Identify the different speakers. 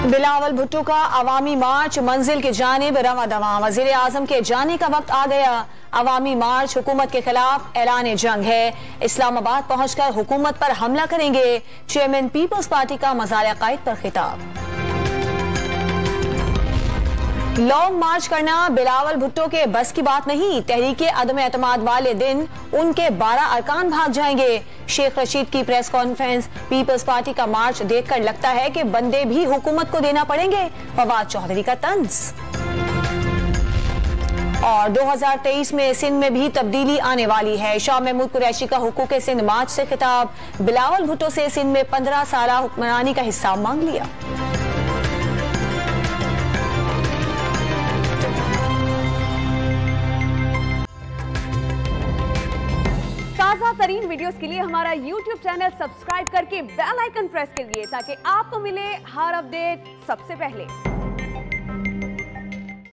Speaker 1: बिलावल भुट्टो का अवामी मार्च मंजिल की जानिब रवां दवां। वजीर आजम के जाने का वक्त आ गया। अवामी मार्च हुकूमत के खिलाफ ऐलान जंग है। इस्लामाबाद पहुंचकर हुकूमत पर हमला करेंगे। चेयरमैन पीपल्स पार्टी का मज़ार कायद पर खिताब। लॉन्ग मार्च करना बिलावल भुट्टो के बस की बात नहीं। तहरीके अदम एतमाद वाले दिन उनके 12 अरकान भाग जाएंगे। शेख रशीद की प्रेस कॉन्फ्रेंस। पीपल्स पार्टी का मार्च देखकर लगता है कि बंदे भी हुकूमत को देना पड़ेंगे। फवाद चौधरी का तंज। और 2023 में सिंध में भी तब्दीली आने वाली है। शाह महमूद कुरैशी का हुकूक सिंध मार्च से खिताब। बिलावल भुट्टो से सिंध में 15 साल हुक्मरानी का हिस्सा मांग लिया।
Speaker 2: ताज़ा तरीन वीडियोस के लिए हमारा YouTube चैनल सब्सक्राइब करके बेल आइकन प्रेस कीजिए ताकि आपको मिले हर अपडेट सबसे पहले।